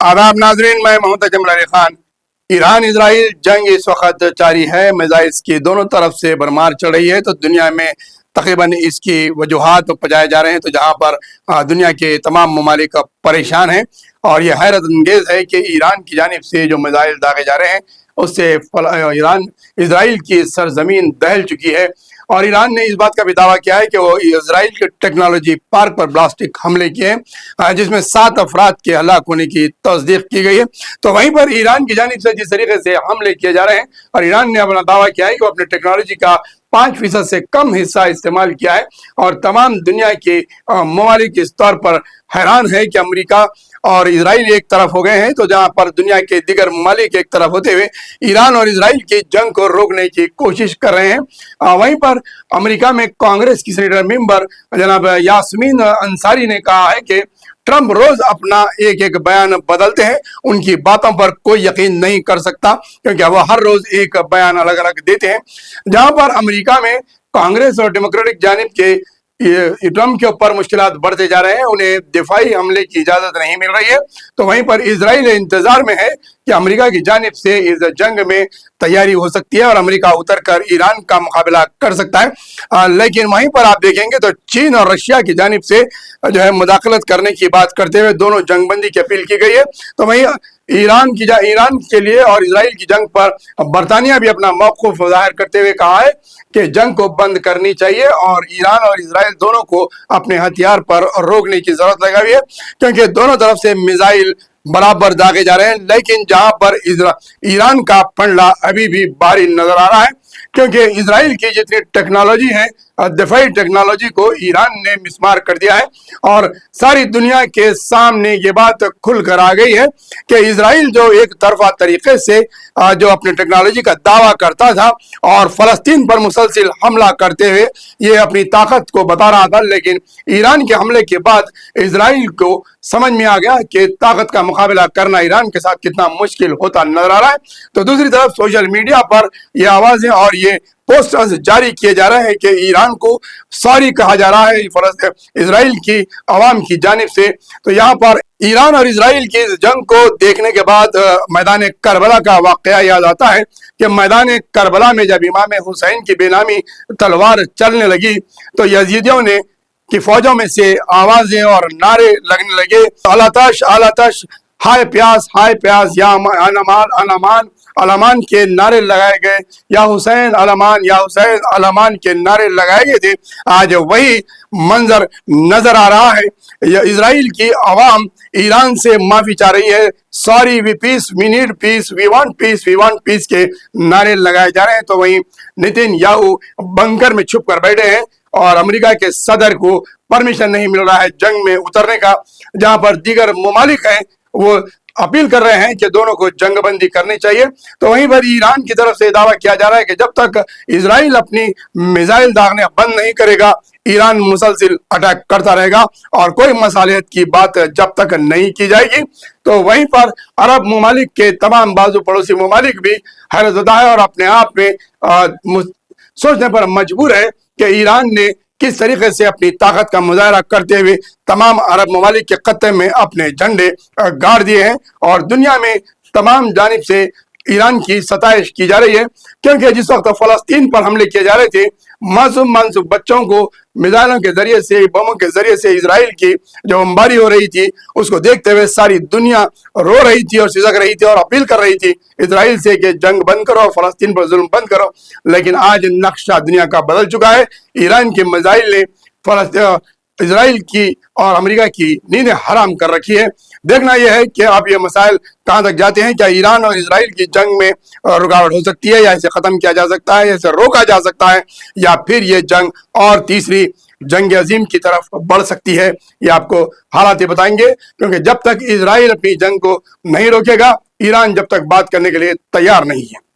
आदाब नाजरीन, मैं मोहम्मद अजमल अली खान। ईरान इसराइल जंग इस वक्त जारी है। मिसाइल की दोनों तरफ से भरमार चढ़ रही है। तो दुनिया में तकरीबन इसकी वजूहात पजाए जा रहे हैं। तो जहां पर दुनिया के तमाम ममालिक परेशान हैं और ये हैरत अंगेज है कि ईरान की जानिब से जो मिसाइल दागे जा रहे हैं उससे ईरान इसराइल की सरजमीन दहल चुकी है। और ईरान ने इस बात का भी दावा किया है कि वो इसराइल के टेक्नोलॉजी पार्क पर ब्लास्टिक हमले किए हैं, जिसमें 7 अफराद के हलाक होने की तस्दीक की गई है। तो वहीं पर ईरान की जानिब से जिस तरीके से हमले किए जा रहे हैं और ईरान ने अपना दावा किया है कि वो अपने टेक्नोलॉजी का 5% से कम हिस्सा इस्तेमाल किया है। और तमाम दुनिया के ममालिक इस तौर पर हैरान है कि अमेरिका और इसराइल एक तरफ हो गए हैं, तो जहां पर दुनिया के दीगर ममालिक एक तरफ होते हुए ईरान और इसराइल की जंग को रोकने की कोशिश कर रहे हैं। वहीं पर अमेरिका में कांग्रेस की सीनेटर मेंबर जनाब यास्मीन अंसारी ने कहा है कि ट्रंप रोज अपना एक एक बयान बदलते हैं, उनकी बातों पर कोई यकीन नहीं कर सकता क्योंकि वो हर रोज एक बयान अलग अलग देते हैं। जहां पर अमेरिका में कांग्रेस और डेमोक्रेटिक जानिब के ट्रंप के ऊपर मुश्किलात बढ़ते जा रहे हैं, उन्हें दिफाई हमले की इजाजत नहीं मिल रही है। तो वहीं पर इसराइल इंतजार में है कि अमेरिका की जानिब से इस जंग में तैयारी हो सकती है और अमेरिका उतरकर ईरान का मुकाबला कर सकता है। लेकिन वहीं पर आप देखेंगे तो चीन और रशिया की जानिब से जो है मुदाखलत करने की बात करते हुए दोनों जंगबंदी की अपील की गई है। तो वहीं ईरान के लिए और इसराइल की जंग पर बरतानिया भी अपना मौक़िफ़ ज़ाहिर करते हुए कहा है कि जंग को बंद करनी चाहिए और ईरान और इसराइल दोनों को अपने हथियार पर रोकने की जरूरत लगा हुई है, क्योंकि दोनों तरफ से मिसाइल बराबर दागे जा रहे हैं। लेकिन जहां पर ईरान का फंडा अभी भी भारी नजर आ रहा है, क्योंकि इसराइल की जितनी टेक्नोलॉजी है, दिफाई टेक्नोलॉजी को ईरान ने मिसमार कर दिया है। और सारी दुनिया के सामने ये बात खुल कर आ गई है कि इसराइल जो एक तरफा तरीके से जो अपने टेक्नोलॉजी का दावा करता था और फलस्तीन पर मुसलसिल हमला करते हुए ये अपनी ताकत को बता रहा था, लेकिन ईरान के हमले के बाद इसराइल को समझ में आ गया कि ताकत का मुकाबला करना ईरान के साथ कितना मुश्किल होता नजर आ रहा है। तो दूसरी तरफ सोशल मीडिया पर ये आवाजें और ये पोस्टर्स जारी किए जा रहे हैं कि ईरान को सॉरी कहा जा रहा है इसराइल की आवाम की जानिब से। तो यहाँ पर ईरान और इसराइल की इस जंग को देखने के बाद मैदान करबला का वाकया याद आता है कि मैदान करबला में जब इमाम हुसैन की बेनामी तलवार चलने लगी तो यजीदियों ने कि फौजों में से आवाजें और नारे लगने लगे, अलातश अलातश, हाय प्यास या अनामान अलामान के नारे लगाए गए, या हुसैन अलामान के नारे लगाए गए थे। आज वही मंजर नजर आ रहा है। इसराइल की आवाम ईरान से माफी चाह रही है, sorry we peace, we need peace, we want peace के नारे लगाए जा रहे हैं। तो वहीं नेतन्याहू बंकर में छुप कर बैठे हैं और अमेरिका के सदर को परमिशन नहीं मिल रहा है जंग में उतरने का, जहां पर दीगर ममालिक हैं वो अपील कर रहे हैं कि दोनों को जंगबंदी करनी चाहिए। तो वहीं पर ईरान की तरफ से दावा किया जा रहा है कि जब तक इसराइल अपनी मिसाइल दागने बंद नहीं करेगा, ईरान मुसलसिल अटैक करता रहेगा और कोई मसालियत की बात जब तक नहीं की जाएगी। तो वहीं पर अरब ममालिक के तमाम बाजू पड़ोसी ममालिक भी हैरतज़दा है और अपने आप में सोचने पर मजबूर है कि ईरान ने किस तरीके से अपनी ताकत का मुजाहरा करते हुए तमाम अरब ममालिक के खत्ते में अपने झंडे गाड़ दिए हैं। और दुनिया में तमाम जानिब से ईरान की सताइश की जा रही है, क्योंकि जिस वक्त फलस्तीन पर हमले किए जा रहे थे, मासूम बच्चों को मिसाइलों के जरिए से, बमों के जरिए से इसराइल की जो बमबारी हो रही थी उसको देखते हुए सारी दुनिया रो रही थी और सिसक रही थी और अपील कर रही थी इसराइल से कि जंग बंद करो, फलस्तीन पर जुल्म बंद करो। लेकिन आज नक्शा दुनिया का बदल चुका है। ईरान के मिसाइल ने इसराइल की और अमेरिका की नींदें हराम कर रखी है। देखना यह है कि अब ये मसाइल कहां तक जाते हैं। क्या ईरान और इसराइल की जंग में रुकावट हो सकती है, या इसे खत्म किया जा सकता है, या इसे रोका जा सकता है, या फिर ये जंग और तीसरी जंग अजीम की तरफ बढ़ सकती है। ये आपको हालात बताएंगे, क्योंकि जब तक इसराइल अपनी जंग को नहीं रोकेगा, ईरान जब तक बात करने के लिए तैयार नहीं है।